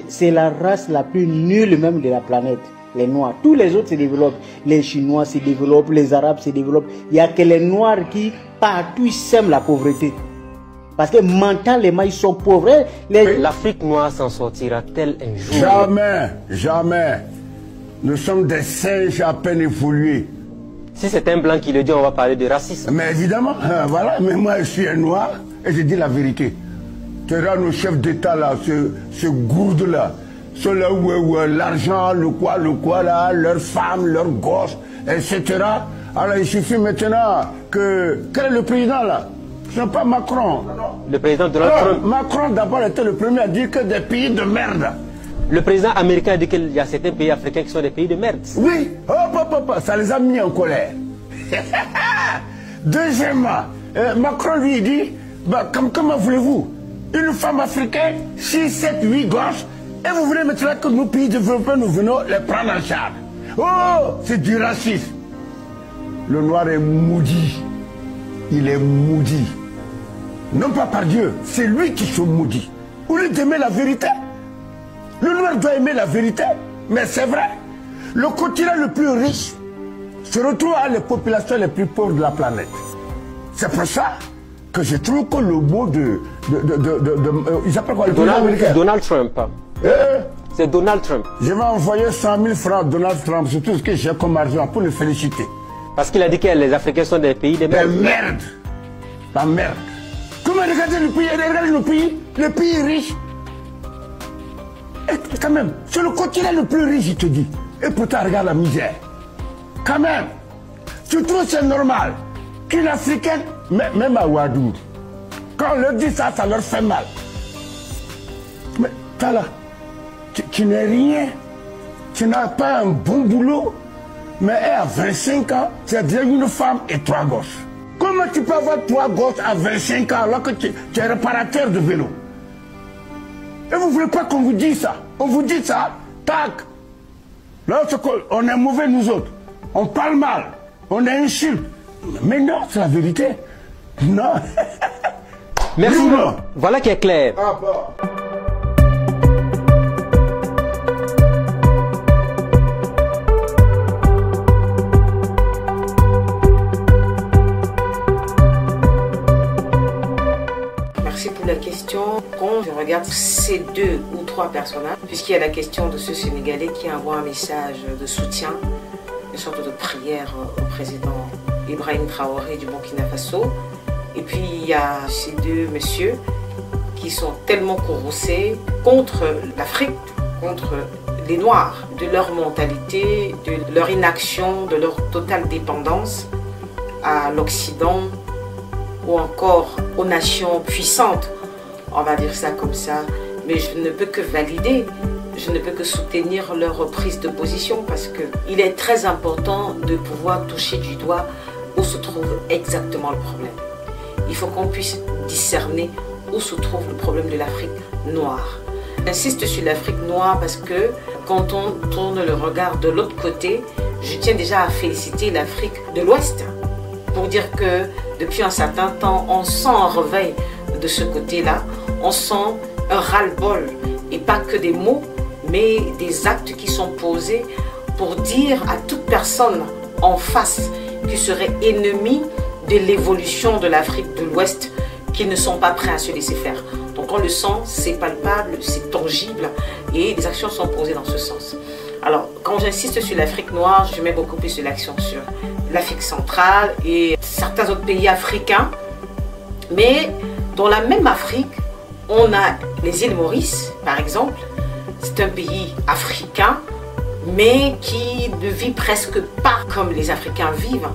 C'est la race la plus nulle même de la planète, les Noirs. Tous les autres se développent. Les Chinois se développent, les Arabes se développent. Il n'y a que les Noirs qui, partout, sèment la pauvreté. Parce que mentalement, ils sont pauvres. L'Afrique noire s'en sortira-t-elle un jour? Jamais, jamais. Nous sommes des singes à peine évolués. Si c'est un blanc qui le dit, on va parler de racisme. Mais évidemment, voilà. Mais moi, je suis un noir et je dis la vérité. Tu vois, nos chefs d'État là, ce gourde là, ceux-là où l'argent, le quoi là, leurs femmes, leurs gosses, etc. Alors il suffit maintenant que... Quel est le président là? Ce n'est pas Macron. Le président Donald Trump. Macron d'abord était le premier à dire que des pays de merde. Le président américain a dit qu'il y a certains pays africains qui sont des pays de merde. Oui, ça les a mis en colère. Deuxièmement, Macron lui dit, comment voulez-vous? Une femme africaine, 6, 7, 8 gosses, et vous voulez maintenant que nos pays développés, nous venons les prendre en charge. Oh, c'est du racisme. Le noir est maudit. Il est maudit. Non pas par Dieu, c'est lui qui se maudit. Au lieu d'aimer la vérité, le noir doit aimer la vérité, mais c'est vrai. Le continent le plus riche se retrouve à les populations les plus pauvres de la planète. C'est pour ça que je trouve que le mot il s'appelle quoi, le président américain? Donald Trump. C'est Donald Trump. Je vais envoyer 100 000 francs à Donald Trump sur tout ce que j'ai comme argent pour le féliciter. Parce qu'il a dit que les Africains sont des pays de merde. Des merde. La merde. Comment regarder le pays riche. Et quand même, c'est le continent le plus riche, je te dis. Et pourtant, regarde la misère. Quand même, tu trouves c'est normal qu'une Africaine, même à Ouadou, quand on leur dit ça, ça leur fait mal. Mais Tala, tu n'es rien. Tu n'as pas un bon boulot. Mais elle a 25 ans, tu as déjà une femme et 3 gosses. Comment tu peux avoir 3 gosses à 25 ans alors que tu es réparateur de vélo? Et vous ne voulez pas qu'on vous dise ça? On vous dit ça, tac. Là, on est mauvais nous autres. On parle mal. On est insulte. Mais non, c'est la vérité. Non. Merci. Voilà qui est clair. Merci pour la question. Quand je regarde ces 2 ou 3 personnages, puisqu'il y a la question de ce Sénégalais qui envoie un message de soutien, une sorte de prière au président Ibrahim Traoré du Burkina Faso. Et puis il y a ces 2 messieurs qui sont tellement courroucés contre l'Afrique, contre les Noirs, de leur mentalité, de leur inaction, de leur totale dépendance à l'Occident ou encore aux nations puissantes, on va dire ça comme ça. Mais je ne peux que valider, je ne peux que soutenir leur prise de position parce qu'il est très important de pouvoir toucher du doigt où se trouve exactement le problème. Il faut qu'on puisse discerner où se trouve le problème de l'Afrique noire. J'insiste sur l'Afrique noire parce que quand on tourne le regard de l'autre côté, je tiens déjà à féliciter l'Afrique de l'Ouest pour dire que depuis un certain temps, on sent un réveil de ce côté-là, on sent un ras-le-bol et pas que des mots, mais des actes qui sont posés pour dire à toute personne en face qui serait ennemie de l'évolution de l'Afrique de l'Ouest qu'ils ne sont pas prêts à se laisser faire. Donc on le sent, c'est palpable, c'est tangible et des actions sont posées dans ce sens. Alors quand j'insiste sur l'Afrique noire, je mets beaucoup plus de l'action sur l'Afrique centrale et certains autres pays africains. Mais dans la même Afrique, on a les îles Maurice, par exemple. C'est un pays africain, mais qui ne vit presque pas comme les Africains vivent.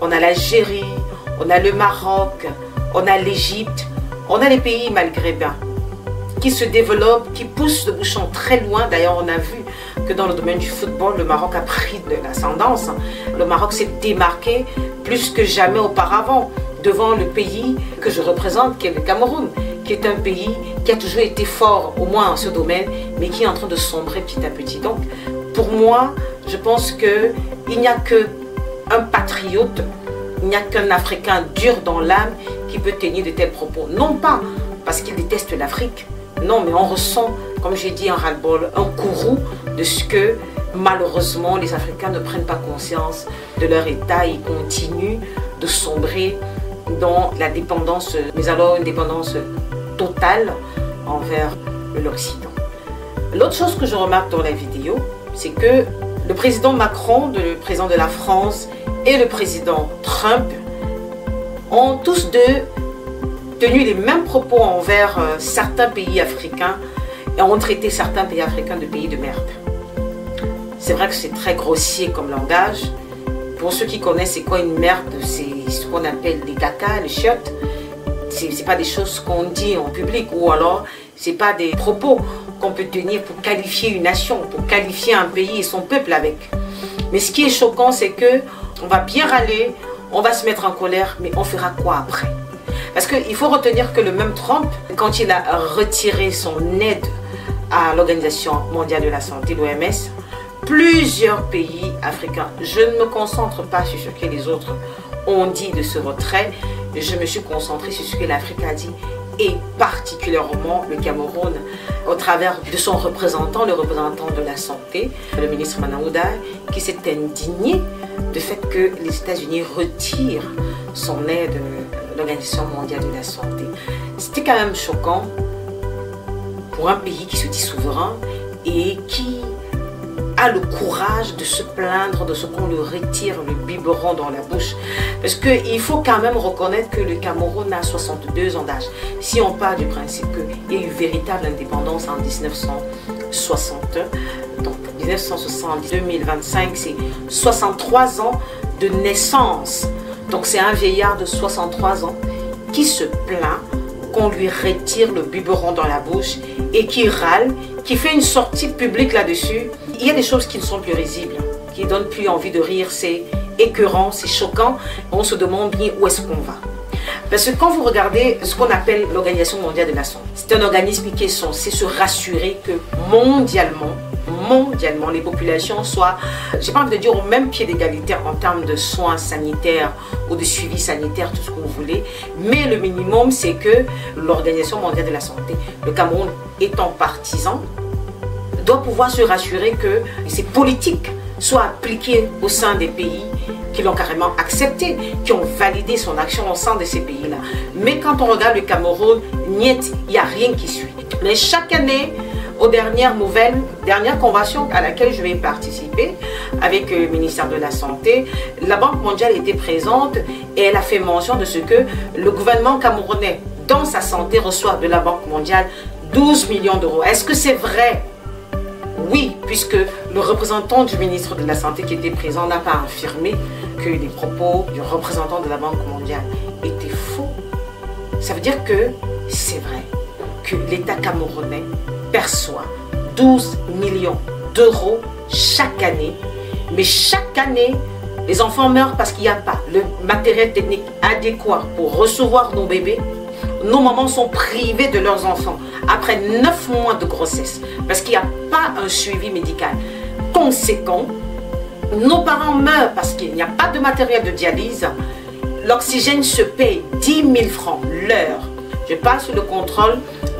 On a l'Algérie, on a le Maroc, on a l'Égypte, on a les pays maghrébins qui se développent, qui poussent le bouchon très loin. D'ailleurs, on a vu que dans le domaine du football, le Maroc a pris de l'ascendance. Le Maroc s'est démarqué plus que jamais auparavant devant le pays que je représente, qui est le Cameroun, qui est un pays qui a toujours été fort, au moins en ce domaine, mais qui est en train de sombrer petit à petit. Donc, pour moi, je pense qu'il n'y a qu'un patriote, il n'y a qu'un Africain dur dans l'âme qui peut tenir de tels propos. Non pas parce qu'il déteste l'Afrique, non, mais on ressent comme j'ai dit, un ras-le-bol, un courroux de ce que malheureusement les Africains ne prennent pas conscience de leur état et continuent de sombrer dans la dépendance, mais alors une dépendance totale envers l'Occident. L'autre chose que je remarque dans la vidéo, c'est que le président Macron, le président de la France et le président Trump ont tous deux tenu les mêmes propos envers certains pays africains et ont traité certains pays africains de pays de merde. C'est vrai que c'est très grossier comme langage. Pour ceux qui connaissent c'est quoi une merde, c'est ce qu'on appelle des caca, les chiottes. C'est pas des choses qu'on dit en public, ou alors c'est pas des propos qu'on peut tenir pour qualifier une nation, pour qualifier un pays et son peuple avec. Mais ce qui est choquant, c'est que on va bien râler, on va se mettre en colère, mais on fera quoi après? Parce qu'il faut retenir que le même Trump, quand il a retiré son aide à l'Organisation mondiale de la santé, l'OMS, plusieurs pays africains, je ne me concentre pas sur ce que les autres ont dit de ce retrait, je me suis concentrée sur ce que l'Afrique a dit, et particulièrement le Cameroun, au travers de son représentant, le représentant de la santé, le ministre Manahouda, qui s'est indigné du fait que les États-Unis retirent son aide à l'Organisation mondiale de la santé. C'était quand même choquant pour un pays qui se dit souverain et qui a le courage de se plaindre de ce qu'on lui retire le biberon dans la bouche. Parce qu'il faut quand même reconnaître que le Cameroun a 62 ans d'âge. Si on part du principe qu'il y a eu véritable indépendance en 1960, donc 1960-2025, c'est 63 ans de naissance. Donc c'est un vieillard de 63 ans qui se plaint qu'on lui retire le biberon dans la bouche et qui râle, qui fait une sortie publique là-dessus. Il y a des choses qui ne sont plus risibles, qui ne donnent plus envie de rire, c'est écœurant, c'est choquant. On se demande bien où est-ce qu'on va. Parce que quand vous regardez ce qu'on appelle l'Organisation mondiale de la santé, c'est un organisme qui est censé se rassurer que mondialement, les populations soient, j'ai pas envie de dire au même pied d'égalité en termes de soins sanitaires ou de suivi sanitaire, tout ce que vous voulez, mais le minimum c'est que l'Organisation mondiale de la santé, le Cameroun étant partisan, doit pouvoir se rassurer que ces politiques soient appliquées au sein des pays qui l'ont carrément accepté, qui ont validé son action au sein de ces pays-là. Mais quand on regarde le Cameroun, niet, il n'y a rien qui suit. Mais chaque année, aux dernières nouvelles, dernière convention à laquelle je vais participer avec le ministère de la Santé, la Banque mondiale était présente et elle a fait mention de ce que le gouvernement camerounais, dans sa santé, reçoit de la Banque mondiale 12 millions d'euros. Est-ce que c'est vrai? Oui, puisque le représentant du ministre de la Santé qui était présent n'a pas affirmé que les propos du représentant de la Banque mondiale étaient faux. Ça veut dire que c'est vrai que l'État camerounais perçoit 12 millions d'euros chaque année. Mais chaque année, les enfants meurent parce qu'il n'y a pas le matériel technique adéquat pour recevoir nos bébés. Nos mamans sont privées de leurs enfants après 9 mois de grossesse parce qu'il n'y a pas un suivi médical conséquent. Nos parents meurent parce qu'il n'y a pas de matériel de dialyse. L'oxygène se paye 10 000 francs l'heure. Je passe sous le contrôle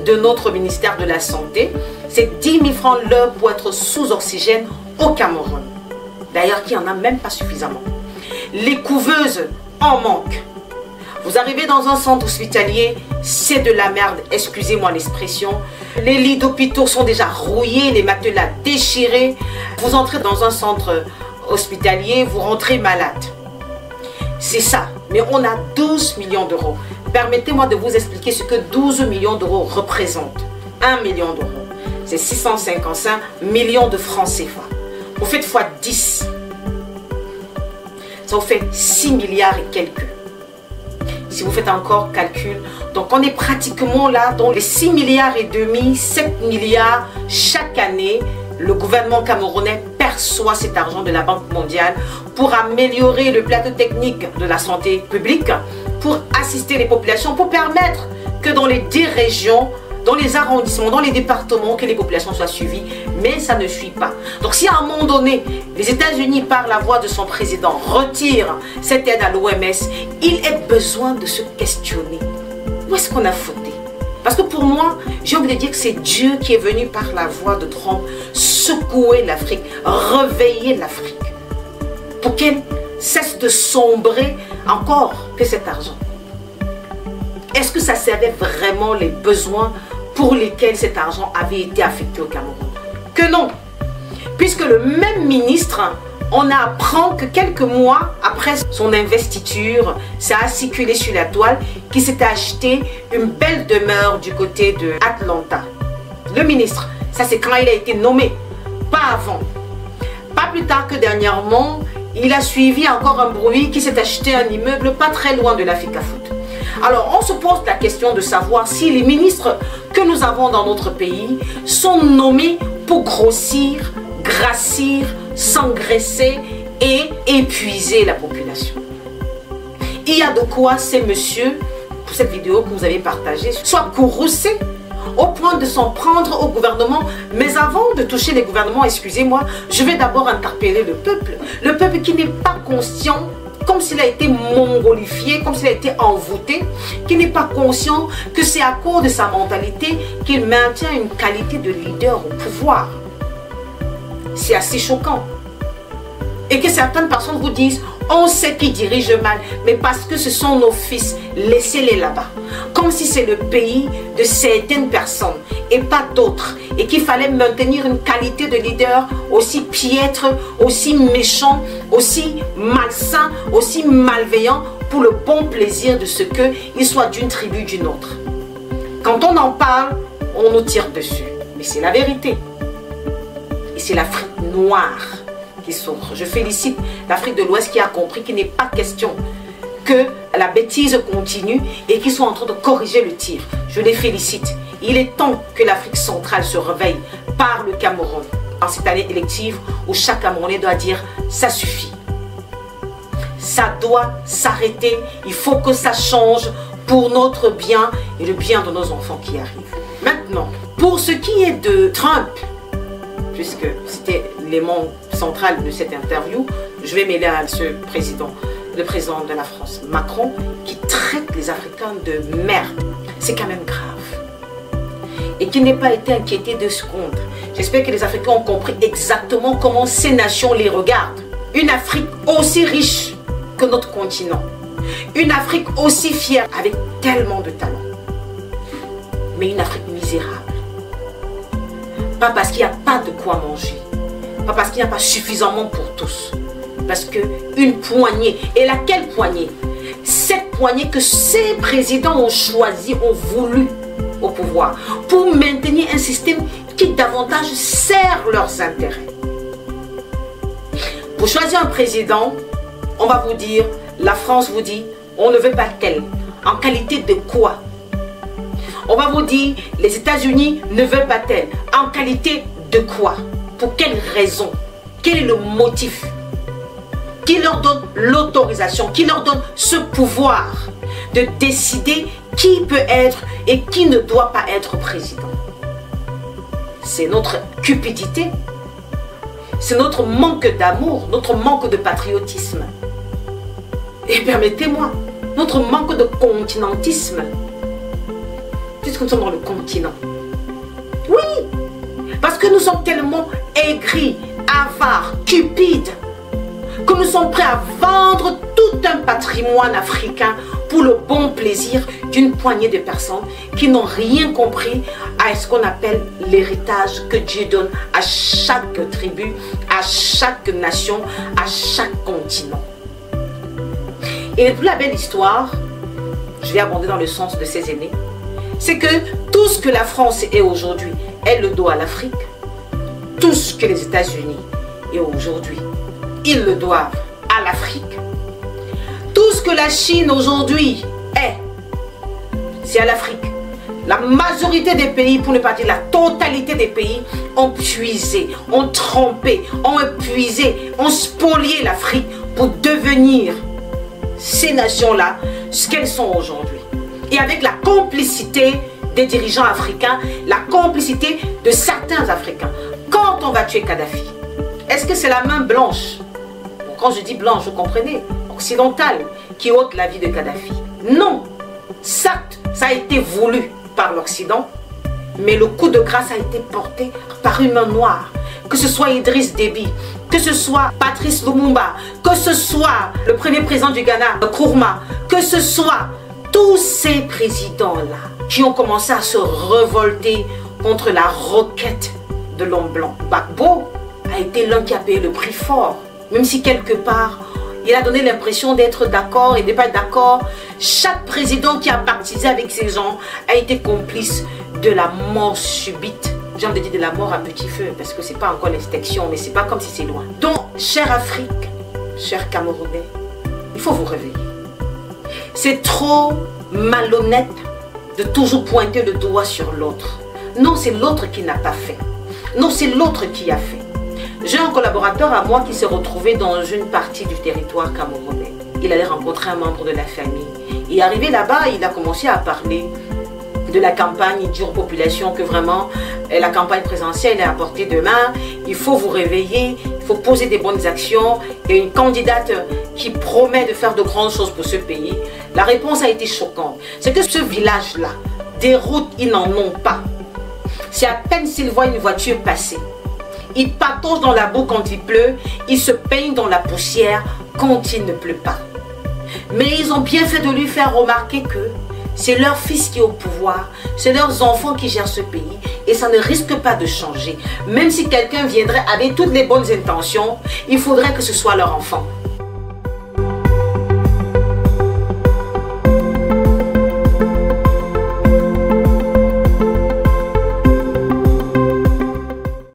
de notre ministère de la Santé. C'est 10 000 francs l'heure pour être sous oxygène au Cameroun. D'ailleurs, qu'il n'y en a même pas suffisamment. Les couveuses en manquent. Vous arrivez dans un centre hospitalier, c'est de la merde, excusez-moi l'expression. Les lits d'hôpitaux sont déjà rouillés, les matelas déchirés. Vous entrez dans un centre hospitalier, vous rentrez malade. C'est ça, mais on a 12 millions d'euros. Permettez-moi de vous expliquer ce que 12 millions d'euros représentent. 1 million d'euros, c'est 655 millions de francs CFA. Vous faites x 10. Ça vous fait 6 milliards et quelques. Si vous faites encore calcul, donc on est pratiquement là dans les 6 milliards et demi, 7 milliards chaque année. Le gouvernement camerounais perçoit cet argent de la Banque mondiale pour améliorer le plateau technique de la santé publique, pour assister les populations, pour permettre que dans les 10 régions, dans les arrondissements, dans les départements, que les populations soient suivies, mais ça ne suit pas. Donc si à un moment donné, les États-Unis, par la voix de son président, retirent cette aide à l'OMS, il est besoin de se questionner. Où est-ce qu'on a fauté? Parce que pour moi, j'ai envie de dire que c'est Dieu qui est venu par la voix de Trump secouer l'Afrique, réveiller l'Afrique, pour qu'elle cesse de sombrer encore que cet argent. Est-ce que ça servait vraiment les besoins pour lesquels cet argent avait été affecté au Cameroun? Que non. Puisque le même ministre, on apprend que quelques mois après son investiture, ça a circulé sur la toile, qu'il s'était acheté une belle demeure du côté de Atlanta. Le ministre, ça c'est quand il a été nommé, pas avant. Pas plus tard que dernièrement, il a suivi encore un bruit qui s'est acheté un immeuble pas très loin de l'Africa Foot. Alors on se pose la question de savoir si les ministres que nous avons dans notre pays sont nommés pour grossir, grassir, s'engraisser et épuiser la population. Il y a de quoi ces messieurs, pour cette vidéo que vous avez partagée, soient courroucés au point de s'en prendre au gouvernement. Mais avant de toucher les gouvernements, excusez-moi, je vais d'abord interpeller le peuple qui n'est pas conscient, comme s'il a été mongolifié, comme s'il a été envoûté, qui n'est pas conscient que c'est à cause de sa mentalité qu'il maintient une qualité de leader au pouvoir. C'est assez choquant. Et que certaines personnes vous disent, on sait qui dirige mal, mais parce que ce sont nos fils, laissez-les là-bas. Comme si c'est le pays de certaines personnes et pas d'autres. Et qu'il fallait maintenir une qualité de leader aussi piètre, aussi méchant, aussi malsain, aussi malveillant pour le bon plaisir de ce qu'il soit d'une tribu ou d'une autre. Quand on en parle, on nous tire dessus. Mais c'est la vérité. Et c'est l'Afrique noire qui souffre. Je félicite l'Afrique de l'Ouest qui a compris qu'il n'est pas question que la bêtise continue et qu'ils sont en train de corriger le tir. Je les félicite. Il est temps que l'Afrique centrale se réveille par le Cameroun en cette année élective où chaque Camerounais doit dire ça suffit. Ça doit s'arrêter. Il faut que ça change pour notre bien et le bien de nos enfants qui arrivent. Maintenant, pour ce qui est de Trump, puisque c'était l'élément central de cette interview, je vais mêler à ce président, le président de la France, Macron, qui traite les Africains de merde. C'est quand même grave. Et qui n'ait pas été inquiété 2 secondes. J'espère que les Africains ont compris exactement comment ces nations les regardent. Une Afrique aussi riche que notre continent. Une Afrique aussi fière, avec tellement de talent. Mais une Afrique misérable. Pas parce qu'il n'y a pas de quoi manger. Pas parce qu'il n'y a pas suffisamment pour tous. Parce qu'une poignée. Et laquelle poignée? Cette poignée que ces présidents ont choisi, ont voulu au pouvoir. Pour maintenir un système qui davantage sert leurs intérêts. Pour choisir un président, on va vous dire, la France vous dit, on ne veut pas tel. En qualité de quoi? On va vous dire, les États-Unis ne veulent pas tel. En qualité de quoi? Pour quelle raison? Quel est le motif? Qui leur donne l'autorisation? Qui leur donne ce pouvoir de décider qui peut être et qui ne doit pas être président? C'est notre cupidité. C'est notre manque d'amour, notre manque de patriotisme. Et permettez-moi, notre manque de continentisme. Puisque nous sommes dans le continent. Oui, parce que nous sommes tellement aigris, avares, cupides, que nous sommes prêts à vendre tout un patrimoine africain pour le bon plaisir d'une poignée de personnes qui n'ont rien compris à ce qu'on appelle l'héritage que Dieu donne à chaque tribu, à chaque nation, à chaque continent. Et la belle histoire, je vais abonder dans le sens de ses aînés, c'est que tout ce que la France est aujourd'hui, elle le doit à l'Afrique. Tout ce que les États-Unis est aujourd'hui, ils le doivent à l'Afrique. Tout ce que la Chine aujourd'hui est, c'est à l'Afrique. La majorité des pays, pour ne pas dire la totalité des pays, ont puisé, ont trempé, ont épuisé, ont spolié l'Afrique pour devenir ces nations-là ce qu'elles sont aujourd'hui. Et avec la complicité des dirigeants africains, la complicité de certains Africains. Quand on va tuer Kadhafi, est-ce que c'est la main blanche? Quand je dis blanche, vous comprenez, occidentale, qui ôte la vie de Kadhafi? Non, ça a été voulu par l'Occident, mais le coup de grâce a été porté par une main noire. Que ce soit Idriss Déby, que ce soit Patrice Lumumba, que ce soit le premier président du Ghana, Nkrumah, que ce soit tous ces présidents-là qui ont commencé à se révolter contre la requête de l'homme blanc. Gbagbo a été l'un qui a payé le prix fort, même si quelque part, il a donné l'impression d'être d'accord et de ne pas être d'accord. Chaque président qui a baptisé avec ces gens a été complice de la mort subite. J'ai envie de dire de la mort à petit feu, parce que ce n'est pas encore l'extinction, mais ce n'est pas comme si c'est loin. Donc, chère Afrique, chers Camerounais, il faut vous réveiller. C'est trop malhonnête de toujours pointer le doigt sur l'autre. Non, c'est l'autre qui n'a pas fait. Non, c'est l'autre qui a fait. J'ai un collaborateur à moi qui s'est retrouvé dans une partie du territoire camerounais. Il allait rencontrer un membre de la famille. Et arrivé là-bas, il a commencé à parler de la campagne. Il dit aux populations que vraiment la campagne présidentielle est à portée de main. Il faut vous réveiller, il faut poser des bonnes actions. Il y a une candidate qui promet de faire de grandes choses pour ce pays. La réponse a été choquante. C'est que ce village-là, des routes, ils n'en ont pas. C'est à peine s'ils voient une voiture passer. Ils pataugent dans la boue quand il pleut, ils se peignent dans la poussière quand il ne pleut pas. Mais ils ont bien fait de lui faire remarquer que c'est leur fils qui est au pouvoir, c'est leurs enfants qui gèrent ce pays et ça ne risque pas de changer. Même si quelqu'un viendrait avec toutes les bonnes intentions, il faudrait que ce soit leur enfant.